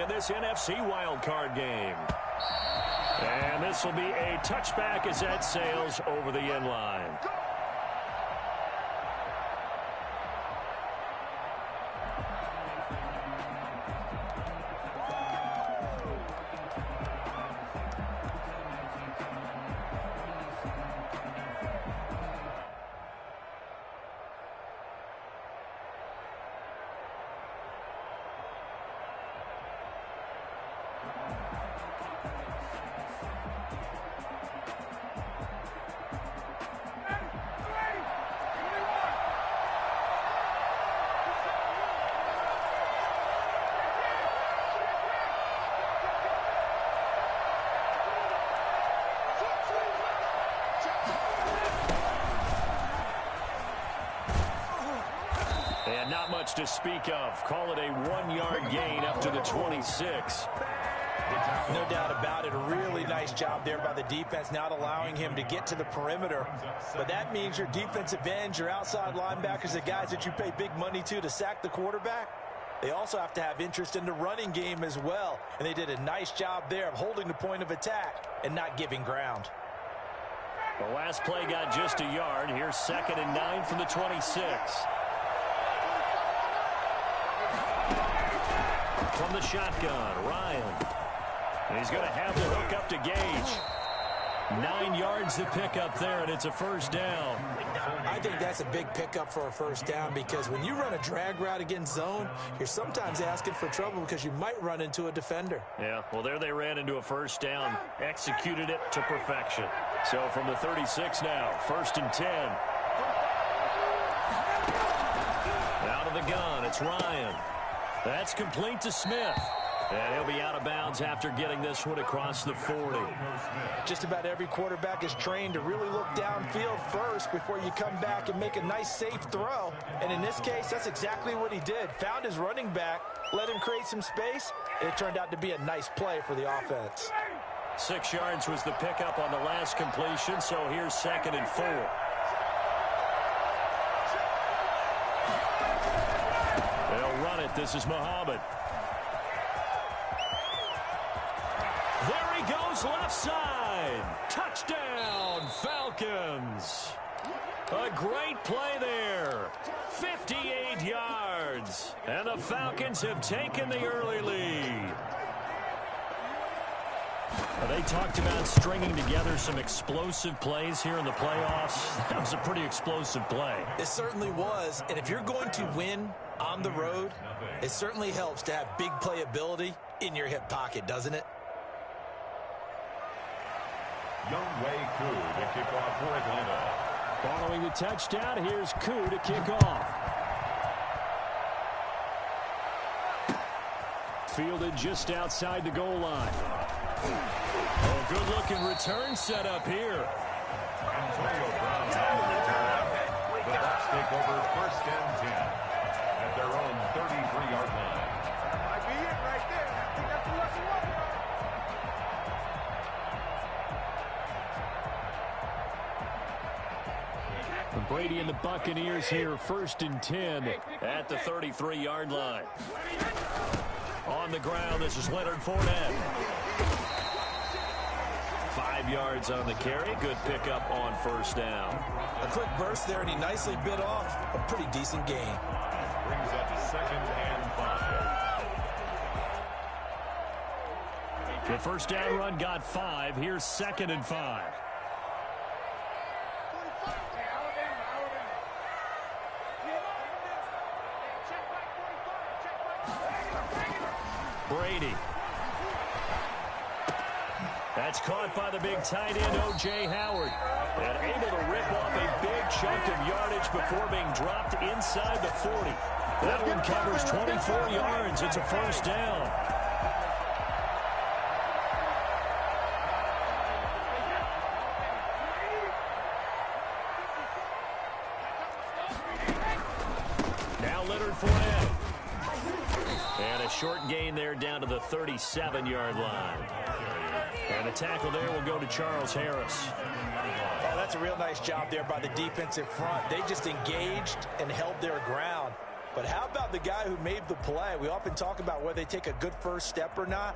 in this NFC wildcard game. And this will be a touchback as that sails over the end line. And not much to speak of. Call it a 1-yard gain up to the 26. No doubt about it. A really nice job there by the defense, not allowing him to get to the perimeter. But that means your defensive ends, your outside linebackers, the guys that you pay big money to sack the quarterback, they also have to have interest in the running game as well. And they did a nice job there of holding the point of attack and not giving ground. The last play got just a yard. Here's 2nd and 9 from the 26. From the shotgun, Ryan. And he's going to have the hook up to Gage. 9 yards to pick up there, and it's a first down. I think that's a big pickup for a first down, because when you run a drag route against zone, you're sometimes asking for trouble because you might run into a defender. Yeah, well, there they ran into a first down, executed it to perfection. So from the 36 now, 1st and 10. Out of the gun, it's Ryan. That's complete to Smith. And he'll be out of bounds after getting this one across the 40. Just about every quarterback is trained to really look downfield first before you come back and make a nice, safe throw. And in this case, that's exactly what he did. Found his running back, let him create some space, and it turned out to be a nice play for the offense. 6 yards was the pickup on the last completion, so here's 2nd and 4. They'll run it. This is Muhammad. There he goes, left side. Touchdown, Falcons. A great play there. 58 yards. And the Falcons have taken the early lead. They talked about stringing together some explosive plays here in the playoffs. That was a pretty explosive play. It certainly was. And if you're going to win on the road, it certainly helps to have big playability in your hip pocket, doesn't it? Youngway Koo to kick off for Atlanta. Following the touchdown, here's Koo to kick off. Fielded just outside the goal line. Oh, good-looking return set up here. Antonio Brown on the return. The Bucs take over 1st and 10 at their own 33-yard line. Might be it right there. I think that's the lucky one. Brady and the Buccaneers here, 1st and 10 at the 33-yard line. On the ground, this is Leonard Fournette. 5 yards on the carry. Good pickup on 1st down. A quick burst there, and he nicely bit off a pretty decent gain. Brings up 2nd and 5. The 1st down run got 5. Here's 2nd and 5. Brady. That's caught by the big tight end, O.J. Howard. And able to rip off a big chunk of yardage before being dropped inside the 40. That one covers 24 yards. It's a 1st down. Now Leonard Fournette. And a short gain there down to the 37-yard line. And a tackle there will go to Charles Harris. Oh, that's a real nice job there by the defensive front. They just engaged and held their ground. But how about the guy who made the play? We often talk about whether they take a good first step or not.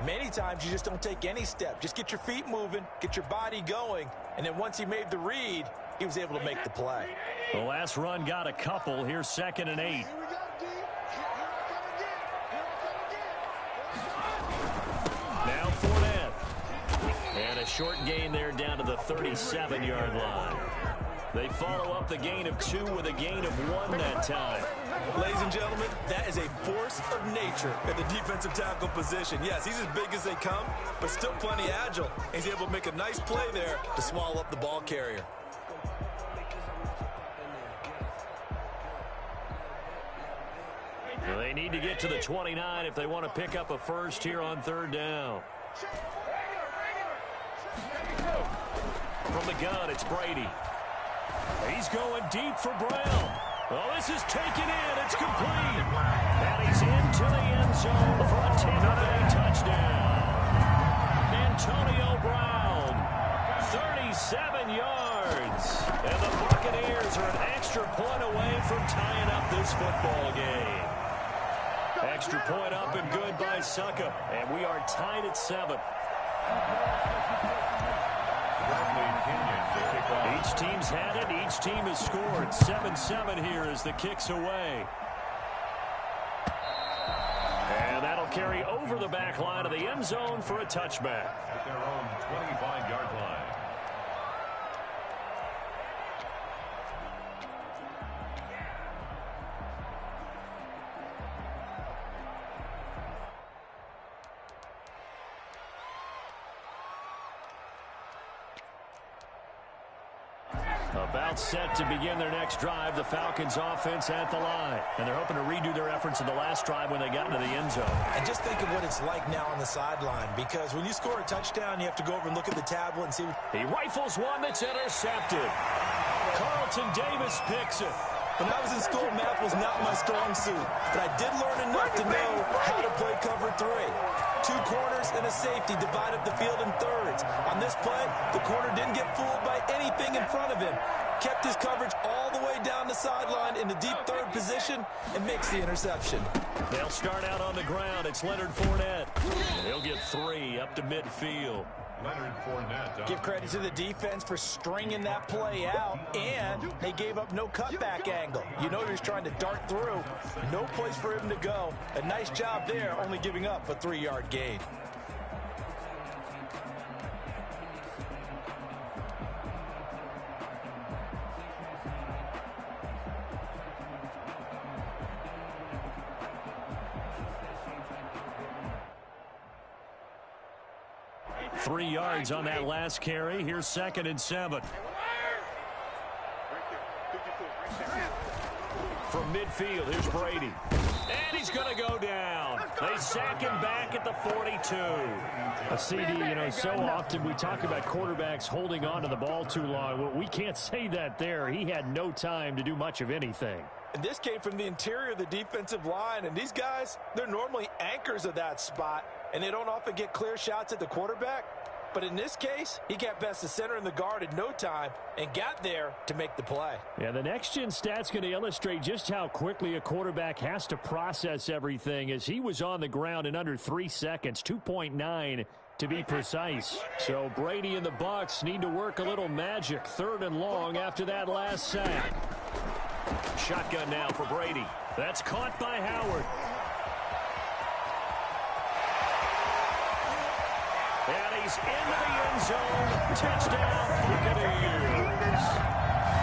Many times you just don't take any step. Just get your feet moving, get your body going, and then once he made the read, he was able to make the play. The last run got a couple. Here's 2nd and 8. Now Fournette. And a short gain there down to the 37-yard line. They follow up the gain of 2 with a gain of 1 that time. Ladies and gentlemen, that is a force of nature at the defensive tackle position. Yes, he's as big as they come, but still plenty agile. He's able to make a nice play there to swallow up the ball carrier. They need to get to the 29 if they want to pick up a first here on 3rd down. From the gun, it's Brady. He's going deep for Brown. Oh, this is taken in. It's complete. And he's into the end zone for a Tampa Bay touchdown. Antonio Brown, 37 yards. And the Buccaneers are an extra point away from tying up this football game. Extra point up and good by Suckup. And we are tied at 7. Each team's had it. Each team has scored. 7-7 here as the kick's away. And that'll carry over the back line of the end zone for a touchback. At their own 25-yard line. About set to begin their next drive, the Falcons offense at the line. And they're hoping to redo their efforts in the last drive when they got into the end zone. And just think of what it's like now on the sideline, because when you score a touchdown, you have to go over and look at the tablet and see. He rifles one that's intercepted. Carlton Davis picks it. When I was in school, math was not my strong suit, but I did learn enough to know how to play cover 3. 2 corners and a safety divide up the field in thirds. On this play, the corner didn't get fooled by anything in front of him. Kept his coverage all the way down the sideline in the deep third position and makes the interception. They'll start out on the ground. It's Leonard Fournette. He'll get 3 up to midfield. Leonard Fournette. Give credit to the defense for stringing that play out, and they gave up no cutback angle. You know he was trying to dart through. No place for him to go. A nice job there, only giving up a 3-yard gain. Three yards on that last carry. Here's 2nd and 7. From midfield, here's Brady. And he's going to go down. They sack him back at the 42. A CD, you know, so often we talk about quarterbacks holding on to the ball too long. Well, we can't say that there. He had no time to do much of anything. And this came from the interior of the defensive line. And these guys, they're normally anchors of that spot. And they don't often get clear shots at the quarterback. But in this case, he got past the center and the guard in no time and got there to make the play. Yeah, the next-gen stat's going to illustrate just how quickly a quarterback has to process everything, as he was on the ground in under 3 seconds, 2.9 to be precise. So Brady and the Bucs need to work a little magic. 3rd and long after that last sack. Shotgun now for Brady. That's caught by Howard. And he's into the end zone. Touchdown, Buccaneers.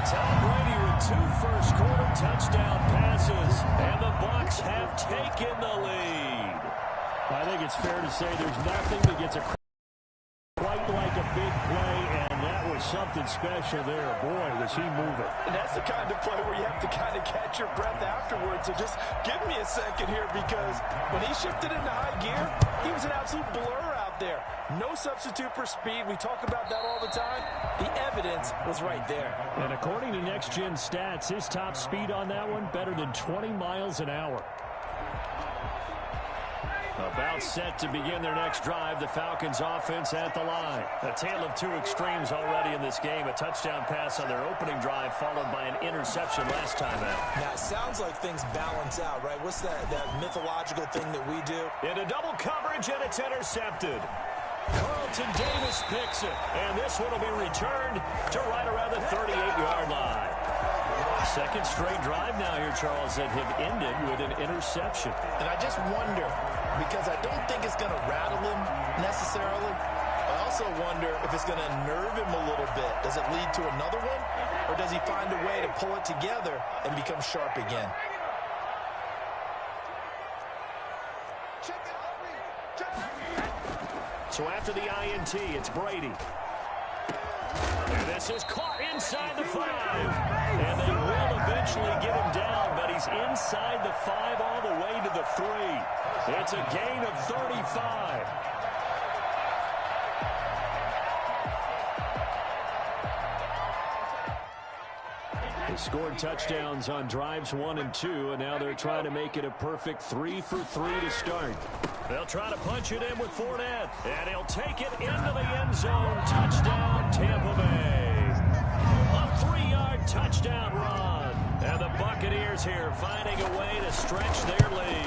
Tom Brady with 2 first-quarter touchdown passes. And the Bucs have taken the lead. I think it's fair to say there's nothing that gets quite like a big play, and that was something special there. Boy, was he moving. And that's the kind of play where you have to kind of catch your breath afterwards. So just give me a second here, because when he shifted into high gear, he was an absolute blur out there. No substitute for speed. We talk about that all the time. The evidence was right there. And according to next-gen stats, his top speed on that one, better than 20 miles an hour. About set to begin their next drive, the Falcons offense at the line. A tale of two extremes already in this game. A touchdown pass on their opening drive followed by an interception last time out. Now, it sounds like things balance out, right? What's that mythological thing that we do? Into double coverage, and it's intercepted. Carlton Davis picks it, and this one will be returned to right around the 38-yard line. Second straight drive now here, Charles, that have ended with an interception. And I just wonder, because I don't think it's going to rattle him necessarily. I also wonder if it's going to nerve him a little bit. Does it lead to another one? Or does he find a way to pull it together and become sharp again? So after the INT, it's Brady. And this is caught inside the 5. And they will eventually get him down, but he's inside the 5 all the way to the 3. It's a gain of 35. They scored touchdowns on drives 1 and 2, and now they're trying to make it a perfect 3 for 3 to start. They'll try to punch it in with Fournette, and he'll take it into the end zone. Touchdown, Tampa Bay. A 3-yard touchdown run. And the Buccaneers here finding a way to stretch their lead.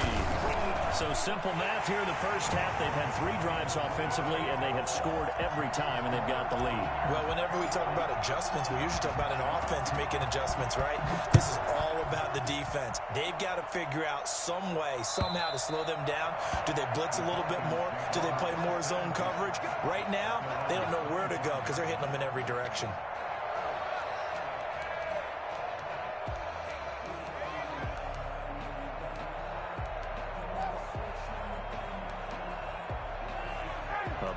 So simple math here in the first half. They've had 3 drives offensively, and they have scored every time, and they've got the lead. Well, whenever we talk about adjustments, we usually talk about an offense making adjustments, right? This is all about the defense. They've got to figure out some way, somehow to slow them down. Do they blitz a little bit more? Do they play more zone coverage? Right now, they don't know where to go because they're hitting them in every direction.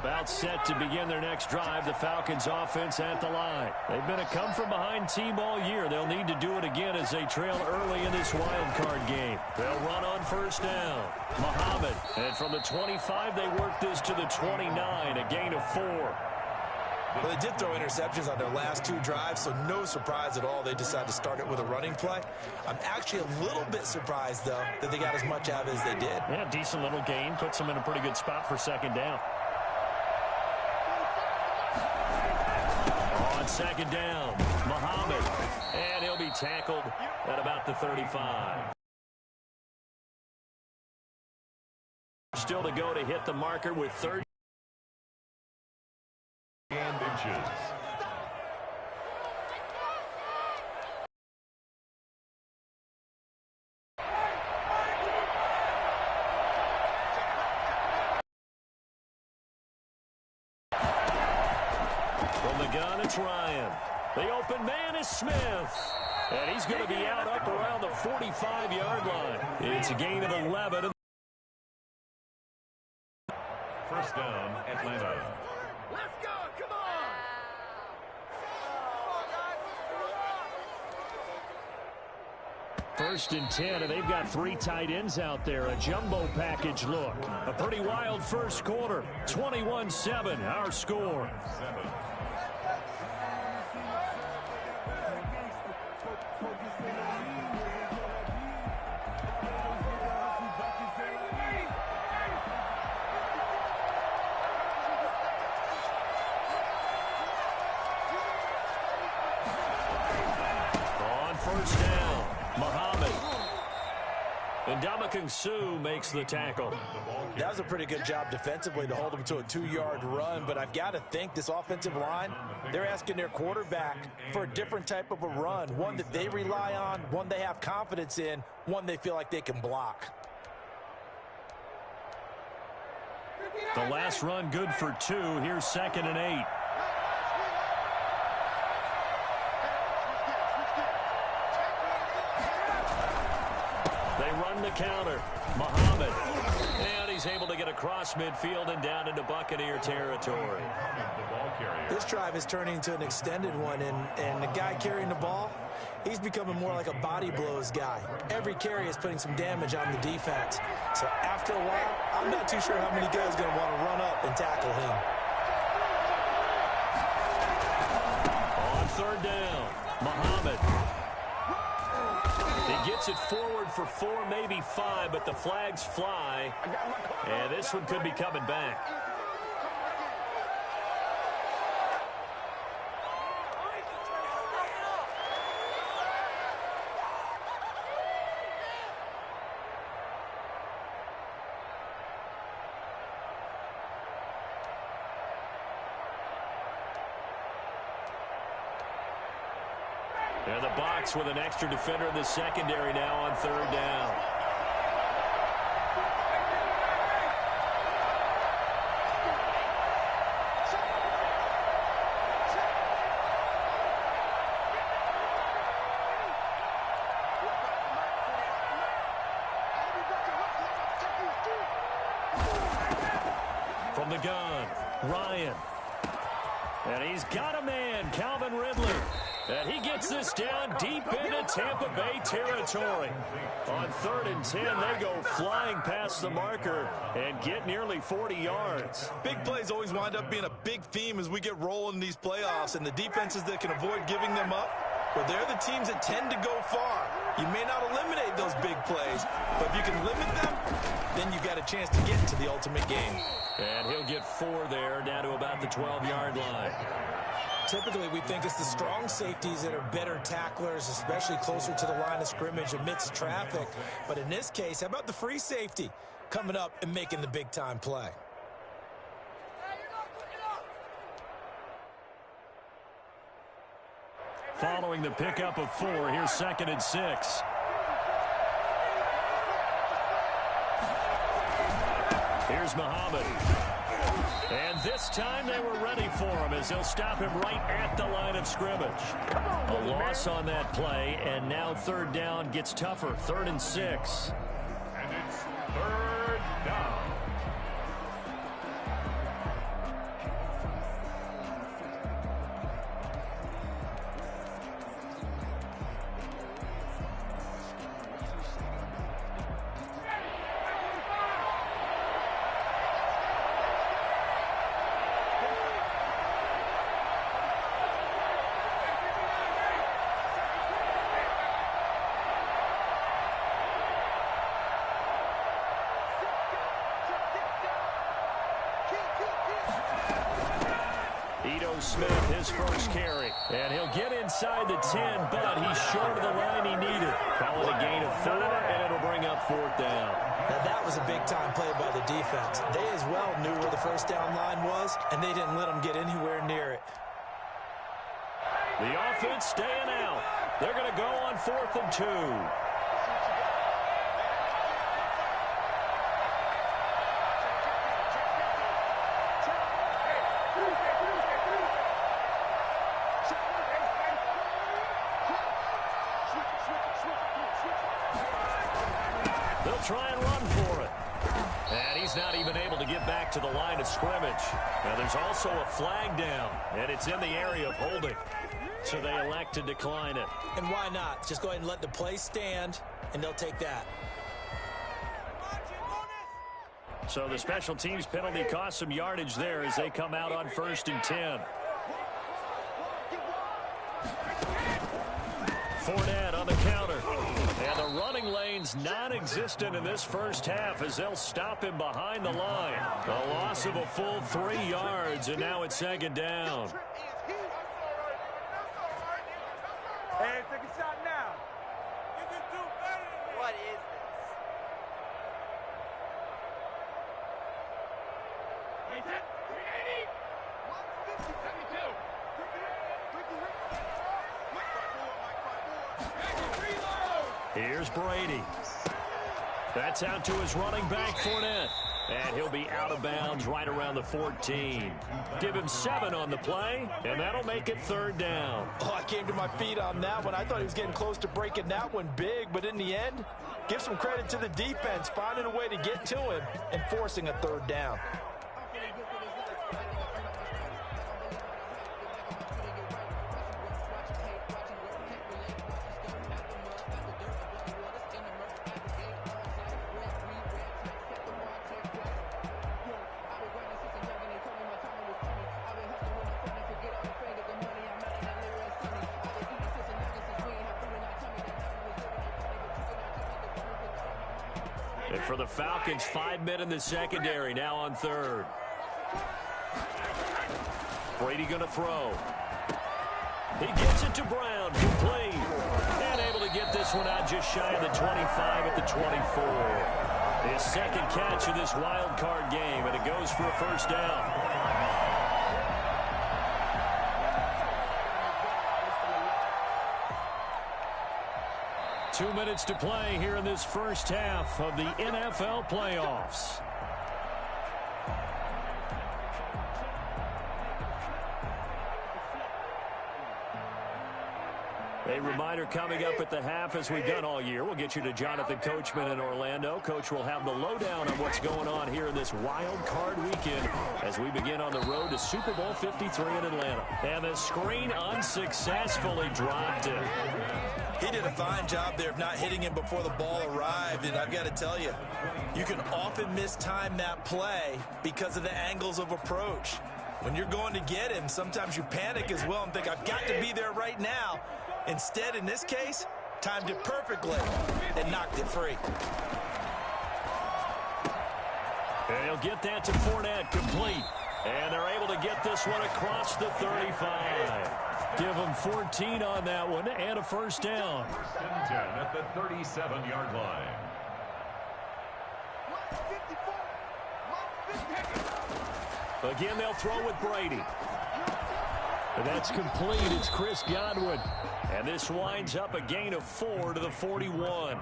About set to begin their next drive, the Falcons offense at the line. They've been a come-from-behind team all year. They'll need to do it again as they trail early in this wild card game. They'll run on first down. Muhammad, and from the 25, they work this to the 29, a gain of 4. Well, they did throw interceptions on their last 2 drives, so no surprise at all they decided to start it with a running play. I'm actually a little bit surprised, though, that they got as much out of it as they did. Yeah, decent little gain. Puts them in a pretty good spot for second down. On second down, Muhammad, and he'll be tackled at about the 35. Still to go to hit the marker with 30 inches. From the gun, it's Ryan. The open man is Smith. And he's going to be out up around the 45-yard line. It's a gain of 11. First down, Atlanta. Let's go, come on! First and 10, and they've got 3 tight ends out there. A jumbo package look. A pretty wild first quarter. 21-7, our score. First down, Muhammad. And Ndamukong Suh makes the tackle. That was a pretty good job defensively to hold them to a 2-yard run, but I've got to think this offensive line, they're asking their quarterback for a different type of a run, one that they rely on, one they have confidence in, one they feel like they can block. The last run good for 2. Here's 2nd and 8. The counter, Muhammad, and he's able to get across midfield and down into Buccaneer territory. This drive is turning into an extended one, and the guy carrying the ball, he's becoming more like a body blows guy. Every carry is putting some damage on the defense. So after a while, I'm not too sure how many guys are going to want to run up and tackle him. On 3rd down, Muhammad. He gets it forward for 4, maybe 5, but the flags fly. And this one could be coming back. And the Bucs with an extra defender in the secondary now on 3rd down. From the gun, Ryan. And he's got a man, Calvin Ridley. And he gets this down deep into Tampa Bay territory. On 3rd and 10, they go flying past the marker and get nearly 40 yards. Big plays always wind up being a big theme as we get rolling in these playoffs, and the defenses that can avoid giving them up, well, they're the teams that tend to go far. You may not eliminate those big plays, but if you can limit them, then you've got a chance to get into the ultimate game. And he'll get 4 there, down to about the 12-yard line. Typically, we think it's the strong safeties that are better tacklers, especially closer to the line of scrimmage amidst traffic. But in this case, how about the free safety coming up and making the big-time play? Following the pickup of 4, here's 2nd and 6. Here's Muhammad. And this time they were ready for him as they'll stop him right at the line of scrimmage. A loss on that play, and now 3rd down gets tougher. 3rd and 6. And it's 3rd down. Smith, his first carry. And he'll get inside the 10, but he's short of the line he needed. Call it a gain of 4, and it'll bring up 4th down. Now, that was a big-time play by the defense. They as well knew where the first down line was, and they didn't let them get anywhere near it. The offense staying out. They're going to go on 4th and 2. Try and run for it. And he's not even able to get back to the line of scrimmage. Now there's also a flag down, and it's in the area of holding. So they elect to decline it. And why not? Just go ahead and let the play stand, and they'll take that. So the special teams penalty cost some yardage there as they come out on 1st and 10. Fournette on the counter. And the running lane's non-existent in this first half as they'll stop him behind the line. A loss of a full 3 yards, and now it's 2nd down. Hey, take a shot now. You can do better than this. What is this? Hey, that 380. 150, 72. Here's Brady. That's out to his running back, Fournette. And he'll be out of bounds right around the 14. Give him 7 on the play, and that'll make it 3rd down. Oh, I came to my feet on that one. I thought he was getting close to breaking that one big, but in the end, give some credit to the defense, finding a way to get to him and forcing a 3rd down. And for the Falcons, 5 men in the secondary, now on third. Brady going to throw. He gets it to Brown, complete. And able to get this one out just shy of the 25 at the 24. His second catch of this wild card game, and it goes for a first down. 2 minutes to play here in this first half of the NFL playoffs. A reminder coming up at the half, as we've done all year. We'll get you to Jonathan Coachman in Orlando. Coach will have the lowdown on what's going on here in this wild card weekend as we begin on the road to Super Bowl 53 in Atlanta. And the screen unsuccessfully dropped it. He did a fine job there of not hitting him before the ball arrived, and I've got to tell you, you can often mistime that play because of the angles of approach. When you're going to get him, sometimes you panic as well and think, I've got to be there right now. Instead, in this case, timed it perfectly and knocked it free. And he'll get that to Fournette, complete. And they're able to get this one across the 35. Give them 14 on that one and a first down. First and 10 at the 37-yard line. Again, they'll throw with Brady. And that's complete. It's Chris Godwin. And this winds up a gain of 4 to the 41.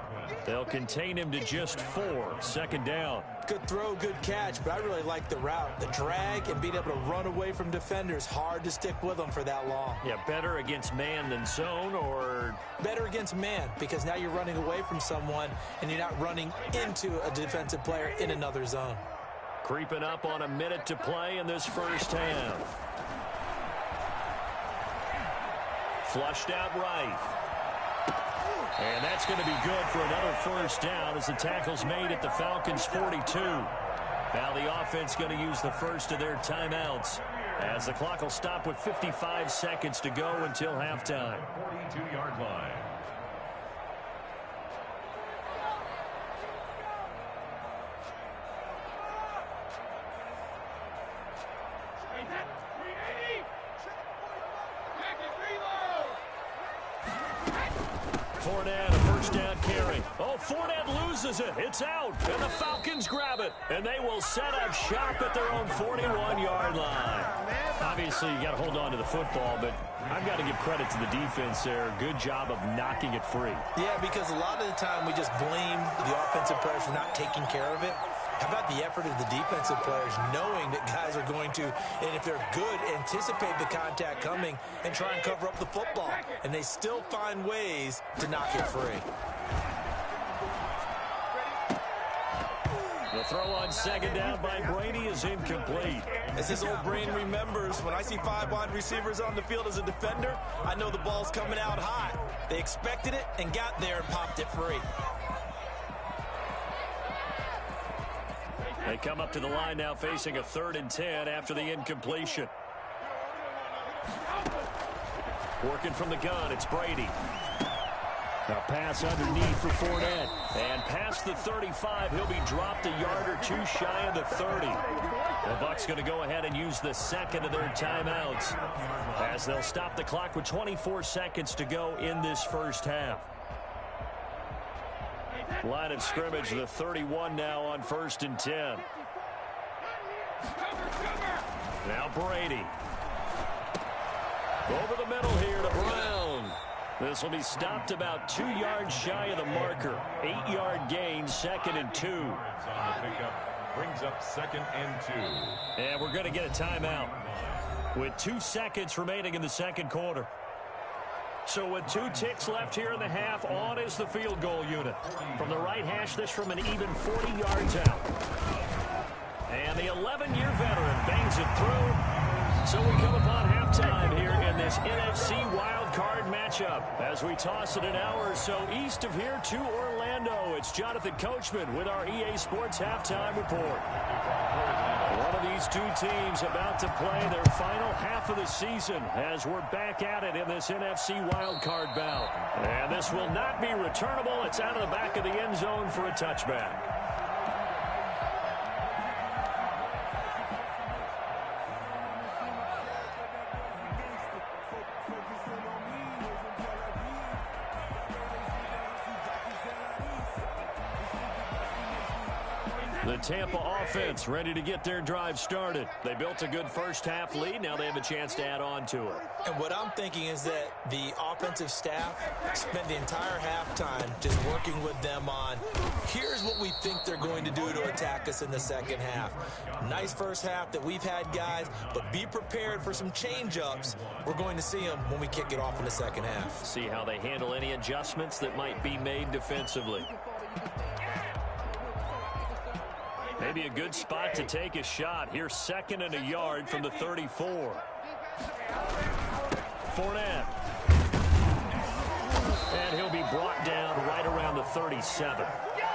They'll contain him to just 4. Second down. Good throw, good catch, but I really like the route. The drag and being able to run away from defenders. Hard to stick with them for that long. Yeah, better against man than zone, or? Better against man, because now you're running away from someone and you're not running into a defensive player in another zone. Creeping up on a minute to play in this first half. Flushed out right. And that's going to be good for another first down as the tackle's made at the Falcons' 42. Now the offense going to use the first of their timeouts as the clock will stop with 55 seconds to go until halftime. 42-yard line. Fournette, a first down carry. Oh, Fournette loses it. It's out. And the Falcons grab it. And they will set up shop at their own 41-yard line. Obviously, you got to hold on to the football, but I've got to give credit to the defense there. Good job of knocking it free. Yeah, because a lot of the time we just blame the offensive players for not taking care of it. How about the effort of the defensive players knowing that guys are going to, and if they're good, anticipate the contact coming and try and cover up the football. And they still find ways to knock it free. The throw on second down by Brady is incomplete. As his old brain remembers, when I see 5 wide receivers on the field as a defender, I know the ball's coming out hot. They expected it and got there and popped it free. They come up to the line now facing a 3rd and 10 after the incompletion. Working from the gun, it's Brady. A pass underneath for Fournette. And past the 35, he'll be dropped a yard or two shy of the 30. The Bucs going to go ahead and use the second of their timeouts as they'll stop the clock with 24 seconds to go in this first half. Line of scrimmage, the 31 now on 1st and 10. Now Brady. Over the middle here to Brown. This will be stopped about 2 yards shy of the marker. 8-yard gain, 2nd and 2. Brings up 2nd and 2. And we're going to get a timeout with 2 seconds remaining in the second quarter. So with 2 ticks left here in the half, on is the field goal unit. From the right hash, this from an even 40 yards out. And the 11-year veteran bangs it through. So we come upon halftime here in this NFC wildcard matchup. As we toss it an hour or so east of here to Orlando, it's Jonathan Coachman with our EA Sports Halftime Report. One of these 2 teams about to play their final half of the season as we're back at it in this NFC wildcard bout. And this will not be returnable. It's out of the back of the end zone for a touchback. The Tampa offense ready to get their drive started. They built a good first-half lead. Now they have a chance to add on to it. And what I'm thinking is that the offensive staff spent the entire halftime just working with them on, here's what we think they're going to do to attack us in the second half. Nice first half that we've had, guys, but be prepared for some change-ups. We're going to see them when we kick it off in the second half. See how they handle any adjustments that might be made defensively. Maybe a good spot to take a shot. Here's 2nd and a yard from the 34. Fournette. And he'll be brought down right around the 37.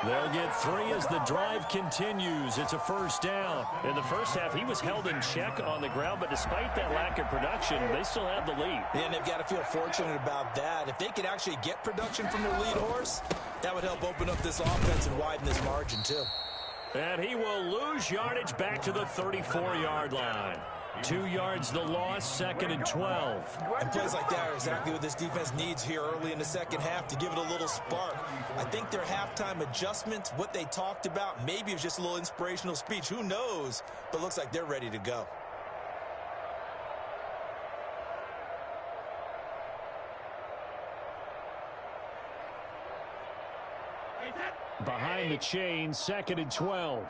They'll get 3 as the drive continues. It's a first down. In the first half, he was held in check on the ground, but despite that lack of production, they still have the lead. And they've got to feel fortunate about that. If they could actually get production from their lead horse, that would help open up this offense and widen this margin, too. And he will lose yardage back to the 34-yard line. 2 yards the loss, 2nd and 12. And plays like that are exactly what this defense needs here early in the second half to give it a little spark. I think their halftime adjustments, what they talked about, maybe it was just a little inspirational speech. Who knows? But looks like they're ready to go. Behind the chain, 2nd and 12.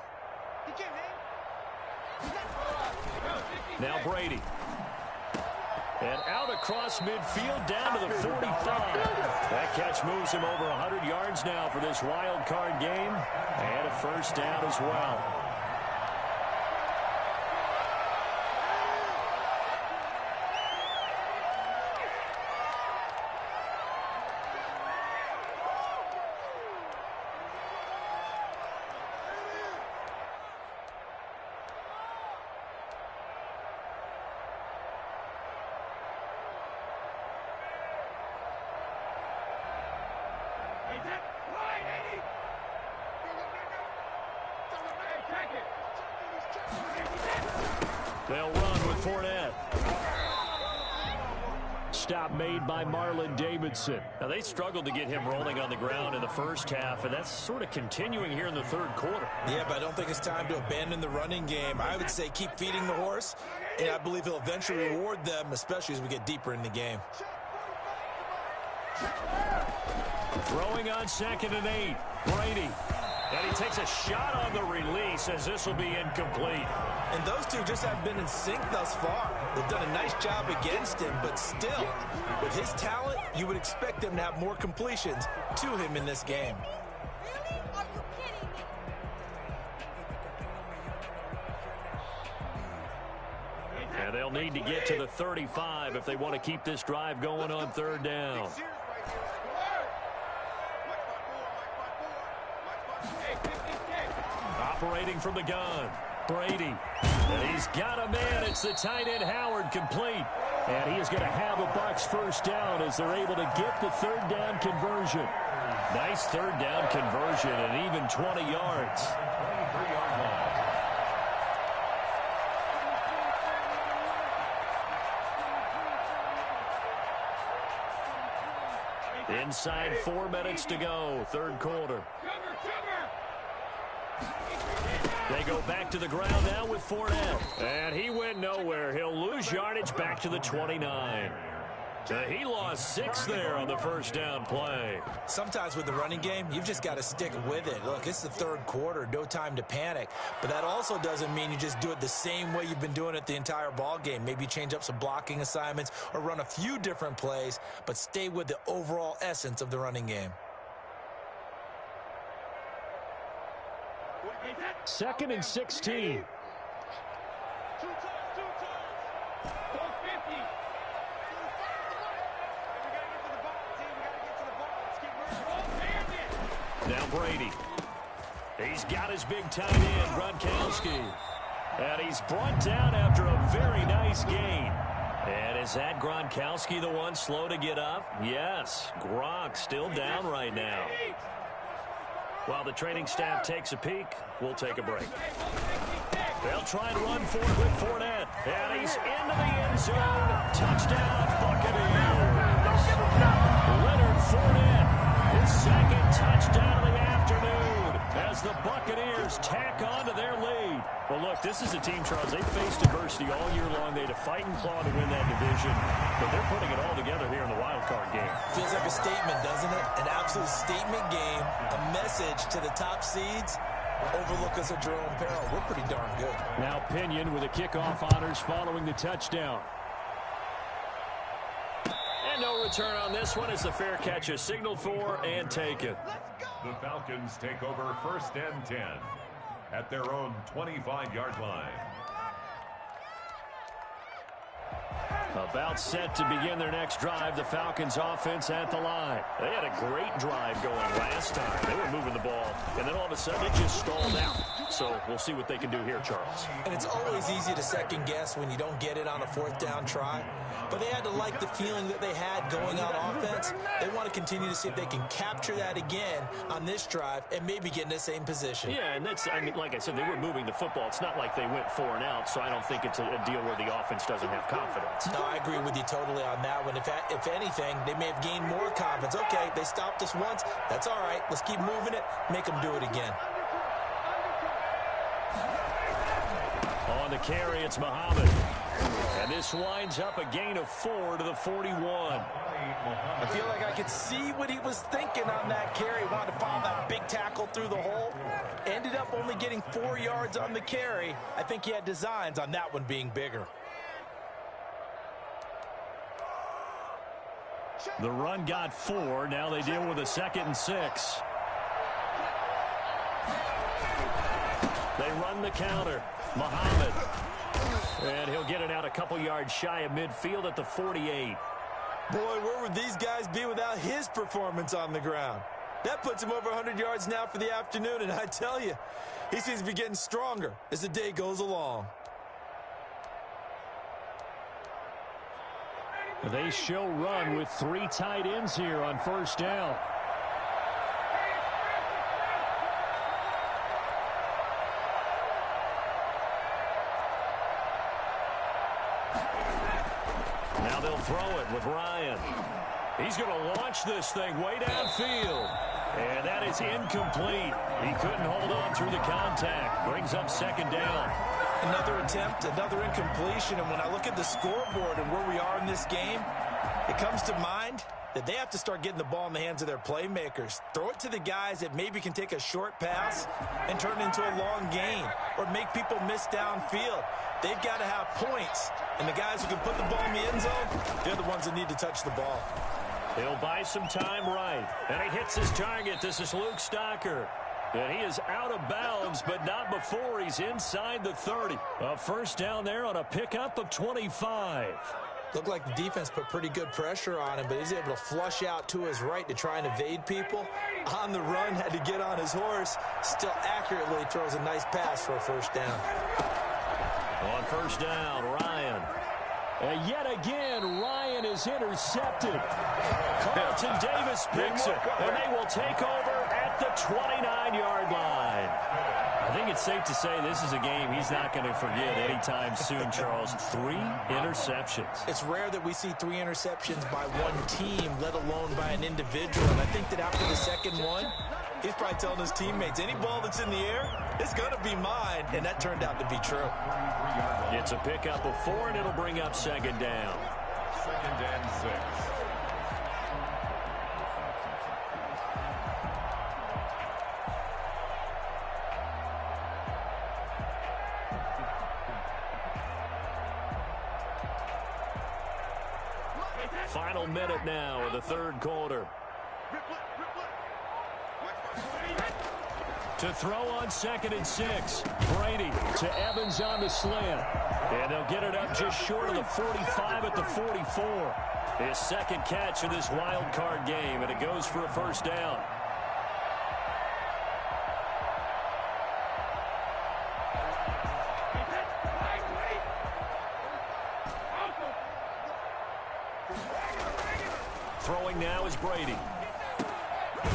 Now Brady. And out across midfield down to the 45. That catch moves him over 100 yards now for this wild card game. And a first down as well. They'll run with Fournette. Stop made by Marlon Davidson. Now, they struggled to get him rolling on the ground in the first half, and that's sort of continuing here in the third quarter. Yeah, but I don't think it's time to abandon the running game. I would say keep feeding the horse, and I believe he'll eventually reward them, especially as we get deeper in the game. Throwing on 2nd and 8. Brady. And he takes a shot on the release as this will be incomplete. And those two just haven't been in sync thus far. They've done a nice job against him, but still, with his talent, you would expect them to have more completions to him in this game. And they'll need to get to the 35 if they want to keep this drive going on 3rd down. Operating from the gun, Brady. And he's got a man. It's the tight end, Howard, complete. And he is going to have a Bucs first down as they're able to get the 3rd down conversion. Nice 3rd down conversion and even 20 yards. Inside 4 minutes to go, 3rd quarter. They go back to the ground now with Fournette. And he went nowhere. He'll lose yardage back to the 29. He lost 6 there on the first down play. Sometimes with the running game, you've just got to stick with it. Look, it's the 3rd quarter, no time to panic. But that also doesn't mean you just do it the same way you've been doing it the entire ball game. Maybe change up some blocking assignments or run a few different plays, but stay with the overall essence of the running game. 2nd and 16. Now Brady. He's got his big tight end, Gronkowski. And he's brought down after a very nice gain. And is that Gronkowski the one slow to get up? Yes, Gronk still down right now. While the training staff takes a peek, we'll take a break. They'll try and run for it with Fournette. And he's into the end zone. Touchdown, Buccaneers. Leonard Fournette, his 2nd touchdown of the afternoon. as the Buccaneers tack on to their lead. Well, look, this is a team, Charles, they faced adversity all year long. They had to fight and claw to win that division, but they're putting it all together here in the wild card game. Feels like a statement, doesn't it? An absolute statement game, a message to the top seeds. Overlook us at your own peril. We're pretty darn good. Now Pinion with the kickoff honors following the touchdown. And no return on this one as the fair catch is signaled for and taken. The Falcons take over 1st and 10 at their own 25-yard line. About set to begin their next drive, the Falcons offense at the line. They had a great drive going last time. They were moving the ball, and then all of a sudden it just stalled out. So we'll see what they can do here, Charles. And it's always easy to second guess when you don't get it on a 4th down try. But they had to like the feeling that they had going on offense. They want to continue to see if they can capture that again on this drive and maybe get in the same position. Yeah, and that's, I mean, like I said, they were moving the football. It's not like they went 4 and out, so I don't think it's a deal where the offense doesn't have confidence. No, I agree with you totally on that one. If anything, they may have gained more confidence. Okay, they stopped us once. That's all right. Let's keep moving it. Make them do it again. On the carry, it's Muhammad. And this winds up a gain of 4 to the 41. I feel like I could see what he was thinking on that carry. Wanted to follow that big tackle through the hole. Ended up only getting 4 yards on the carry. I think he had designs on that one being bigger. The run got 4. Now they deal with a 2nd and 6. They run the counter. Muhammad. And he'll get it out a couple yards shy of midfield at the 48. Boy, where would these guys be without his performance on the ground? That puts him over 100 yards now for the afternoon, and I tell you, he seems to be getting stronger as the day goes along. They show run with 3 tight ends here on 1st down. Now they'll throw it with Ryan. He's going to launch this thing way downfield. And that is incomplete. He couldn't hold on through the contact. Brings up 2nd down. Another attempt, another incompletion, and when I look at the scoreboard and where we are in this game, it comes to mind that they have to start getting the ball in the hands of their playmakers. Throw it to the guys that maybe can take a short pass and turn it into a long gain or make people miss downfield. They've got to have points, and the guys who can put the ball in the end zone, they're the ones that need to touch the ball. He'll buy some time right, and he hits his target. This is Luke Stocker. And he is out of bounds, but not before he's inside the 30. A 1st down there on a pickup of 25. Looked like the defense put pretty good pressure on him, but he's able to flush out to his right to try and evade people. On the run, had to get on his horse. Still accurately throws a nice pass for a 1st down. On 1st down, Ryan. And yet again, Ryan is intercepted. Carlton Davis picks it, and they will take over at the 29-yard line. I think it's safe to say this is a game he's not going to forget anytime soon, Charles. 3 interceptions. It's rare that we see 3 interceptions by one team, let alone by an individual. And I think that after the 2nd one, he's probably telling his teammates, any ball that's in the air, it's going to be mine. And that turned out to be true. It's a pickup of 4, and it'll bring up 2nd down. 2nd and 6. Final minute now of the 3rd quarter. To throw on 2nd and 6. Brady to Evans on the slant. And they'll get it up just short of the 45 at the 44. His 2nd catch of this wild card game, and it goes for a 1st down. Throwing now is Brady.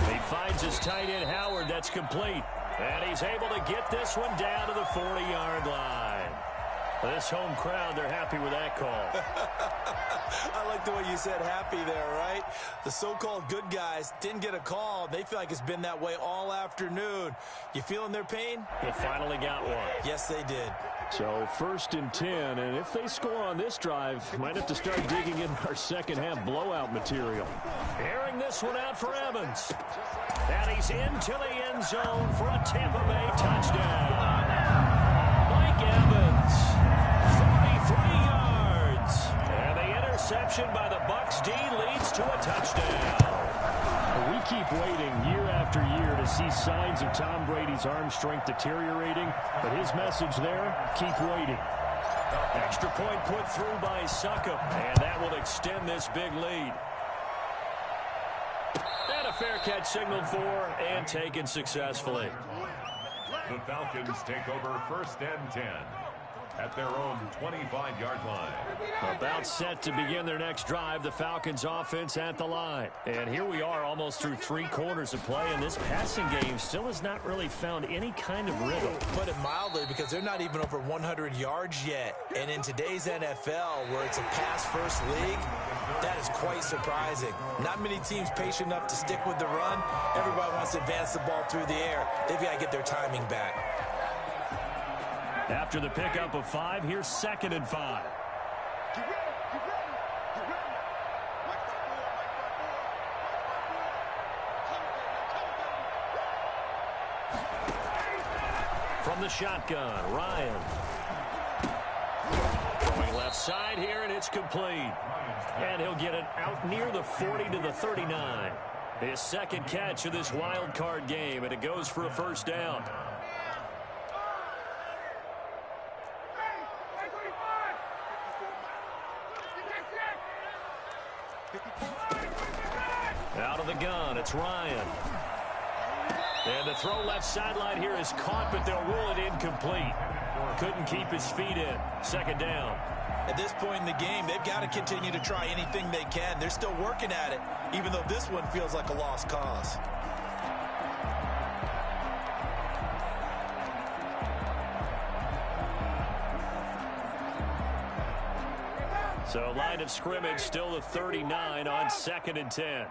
He finds his tight end, Howard. That's complete. And he's able to get this one down to the 40-yard line. This home crowd, they're happy with that call. I like the way you said happy there, right? The so-called good guys didn't get a call. They feel like it's been that way all afternoon. You feeling their pain? They finally got one. Yes, they did. So 1st and 10, and if they score on this drive, might have to start digging in our second-half blowout material. Airing this one out for Evans. And he's into the end zone for a Tampa Bay touchdown. Mike Evans, 43 yards. And the interception by the Bucs D leads to a touchdown. We keep waiting year after year to see signs of Tom Brady's arm strength deteriorating, but his message there, keep waiting. Extra point put through by Succop, and that will extend this big lead. And a fair catch signaled for and taken successfully. The Falcons take over 1st and 10 at their own 25-yard line. About set to begin their next drive, the Falcons offense at the line. And here we are almost through 3 quarters of play, and this passing game still has not really found any kind of rhythm. Put it mildly, because they're not even over 100 yards yet. And in today's NFL, where it's a pass-first league, that is quite surprising. Not many teams patient enough to stick with the run. Everybody wants to advance the ball through the air. They've got to get their timing back. After the pickup of 5, here's 2nd and 5. From the shotgun, Ryan. Going left side here, and it's complete. And he'll get it out near the 40 to the 39. His 2nd catch of this wild card game, and it goes for a 1st down. Out of the gun, it's Ryan. And the throw left sideline here is caught, but they'll rule it incomplete. Couldn't keep his feet in. 2nd down. At this point in the game, they've got to continue to try anything they can. They're still working at it, even though this one feels like a lost cause. So line of scrimmage still the 39 on 2nd and 10.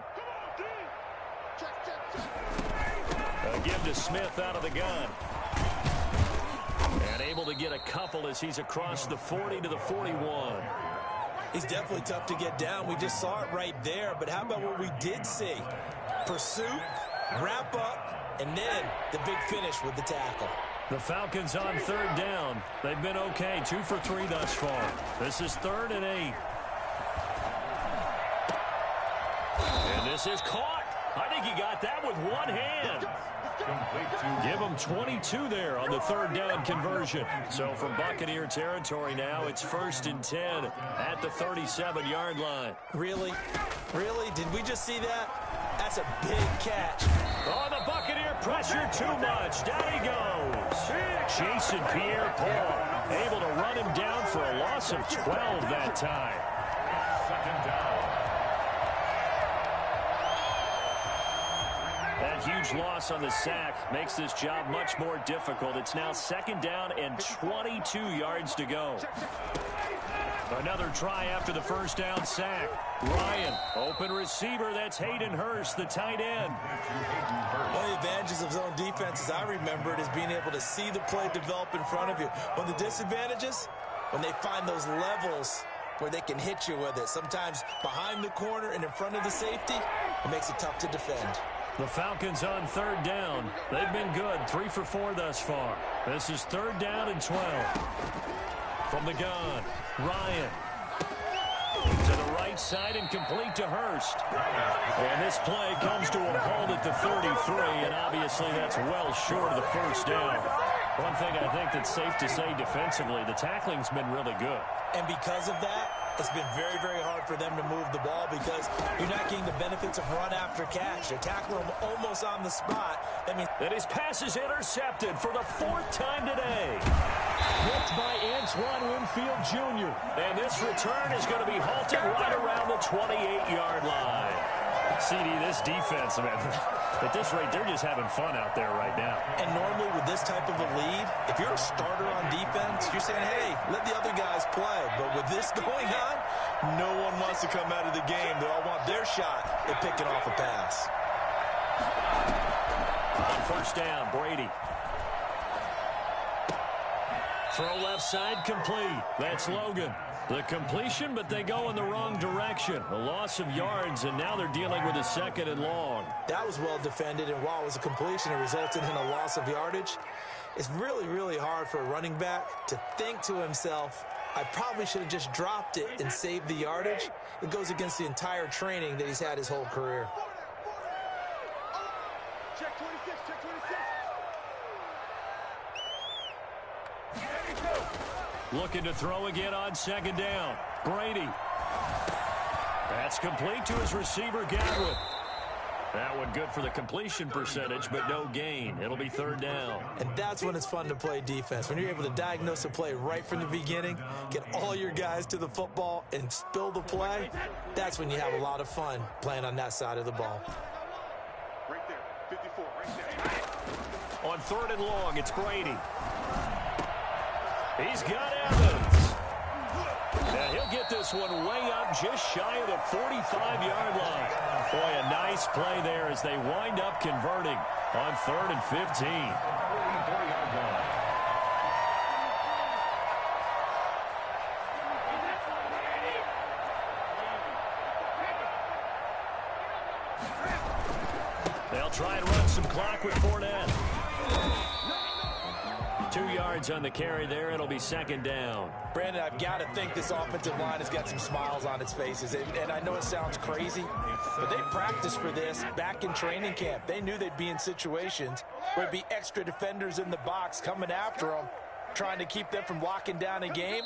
A give to Smith out of the gun. And able to get a couple as he's across the 40 to the 41. He's definitely tough to get down. We just saw it right there. But how about what we did see? Pursuit, wrap up, and then the big finish with the tackle. The Falcons on 3rd down. They've been okay, 2 for 3 thus far. This is 3rd and 8. And this is caught. I think he got that with one hand. Give him 22 there on the 3rd down conversion. So from Buccaneer territory now, it's 1st and 10 at the 37-yard line. Really? Really? Did we just see that? That's a big catch. Oh, the Buccaneer pressure too much. Down he goes. Jason Pierre-Paul able to run him down for a loss of 12 that time. 2nd down. That huge loss on the sack makes this job much more difficult. It's now 2nd down and 22 yards to go. Another try after the 1st down sack. Ryan, open receiver. That's Hayden Hurst, the tight end. One of the advantages of zone defense, as I remember it, is being able to see the play develop in front of you. One of the disadvantages, when they find those levels where they can hit you with it. Sometimes behind the corner and in front of the safety, it makes it tough to defend. The Falcons on 3rd down. They've been good, 3 for 4 thus far. This is 3rd down and 12. From the gun, Ryan. To the right side and complete to Hurst. And this play comes to a halt at the 33, and obviously that's well short of the 1st down. One thing I think that's safe to say defensively, the tackling's been really good. And because of that, it's been very, very hard for them to move the ball because you're not getting the benefits of run after catch. They're tackling them almost on the spot. That means that his pass is intercepted for the 4th time today. Picked by Antoine Winfield Jr. And this return is going to be halted right around the 28-yard line. CD, this defense, man, at this rate, they're just having fun out there right now. And normally with this type of a lead, if you're a starter on defense, you're saying, hey, let the other guys play. But with this going on, no one wants to come out of the game. They all want their shot at picking off a pass. On first down, Brady. Throw left side, complete. That's Logan. The completion, but they go in the wrong direction. A loss of yards, and now they're dealing with a 2nd and long. That was well defended, and while it was a completion, it resulted in a loss of yardage. It's really, really hard for a running back to think to himself, I probably should have just dropped it and saved the yardage. It goes against the entire training that he's had his whole career. Check 26, check 26. Looking to throw again on 2nd down. Brady. That's complete to his receiver, Gadwin. That one good for the completion percentage, but no gain. It'll be 3rd down. And that's when it's fun to play defense. When you're able to diagnose a play right from the beginning, get all your guys to the football and spill the play, that's when you have a lot of fun playing on that side of the ball. Right there, 54, right there. On 3rd and long, it's Brady. He's got Evans. And he'll get this one way up just shy of the 45-yard line. Boy, a nice play there as they wind up converting on 3rd and 15. 44-yard line. They'll try and run some clock with Fournette. 2 yards on the carry there. It'll be 2nd down. Brandon, I've got to think this offensive line has got some smiles on its faces. And I know it sounds crazy, but they practiced for this back in training camp. They knew they'd be in situations where there'd be extra defenders in the box coming after them, trying to keep them from locking down a game.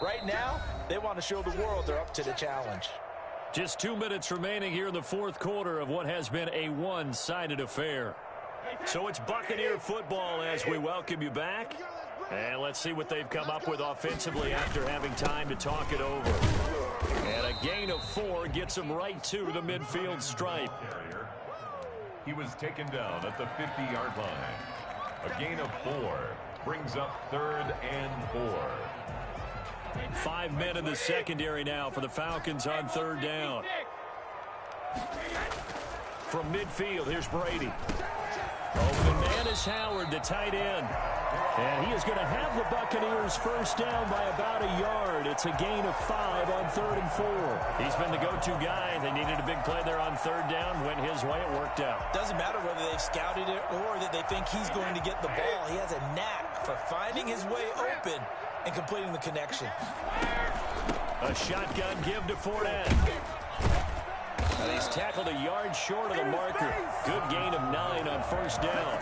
Right now, they want to show the world they're up to the challenge. Just 2 minutes remaining here in the 4th quarter of what has been a one-sided affair. So it's Buccaneer football as we welcome you back. And let's see what they've come up with offensively after having time to talk it over. And a gain of 4 gets them right to the midfield stripe. He was taken down at the 50-yard line. A gain of 4 brings up 3rd and 4. 5 men in the secondary now for the Falcons on 3rd down. From midfield, here's Brady. Open man is Howard, the tight end. And he is going to have the Buccaneers first down by about a yard. It's a gain of 5 on 3rd and 4. He's been the go-to guy. They needed a big play there on 3rd down. Went his way. It worked out. Doesn't matter whether they've scouted it or that they think he's going to get the ball. He has a knack for finding his way open and completing the connection. A shotgun give to Fournette. And he's tackled a yard short of the marker. Good gain of 9 on first down.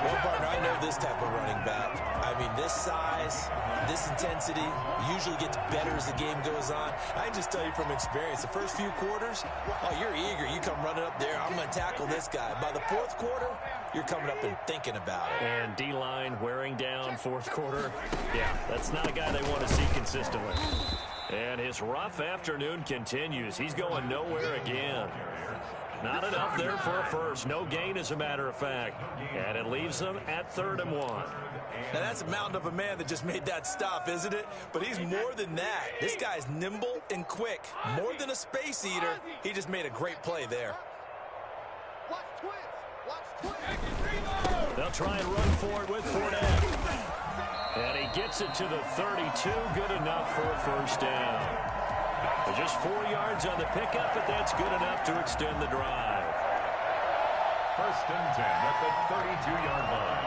Well, partner, I know this type of running back. I mean, this size, this intensity usually gets better as the game goes on. I can just tell you from experience, the first few quarters, oh, you're eager. You come running up there, I'm going to tackle this guy. By the 4th quarter, you're coming up and thinking about it. And D-line wearing down 4th quarter. Yeah, that's not a guy they want to see consistently. And his rough afternoon continues. He's going nowhere again. Not enough there for a first. No gain, as a matter of fact. And it leaves them at 3rd and 1. Now, that's a mountain of a man that just made that stop, isn't it? But he's more than that. This guy's nimble and quick. More than a space eater, he just made a great play there. Watch twins. Watch twins. They'll try and run for it with Fournette. And he gets it to the 32. Good enough for a first down. Just 4 yards on the pickup, but that's good enough to extend the drive. 1st and 10 at the 32-yard line.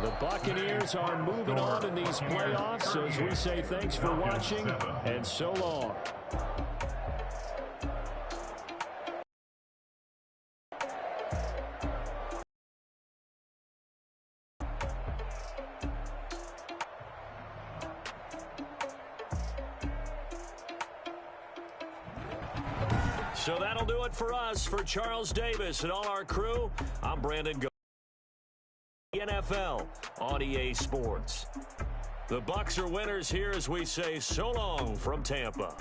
The Buccaneers are moving on in these playoffs as we say thanks for watching and so long. So that'll do it for us. For Charles Davis and all our crew, I'm Brandon Go. NFL on EA Sports. The Bucs are winners here as we say so long from Tampa.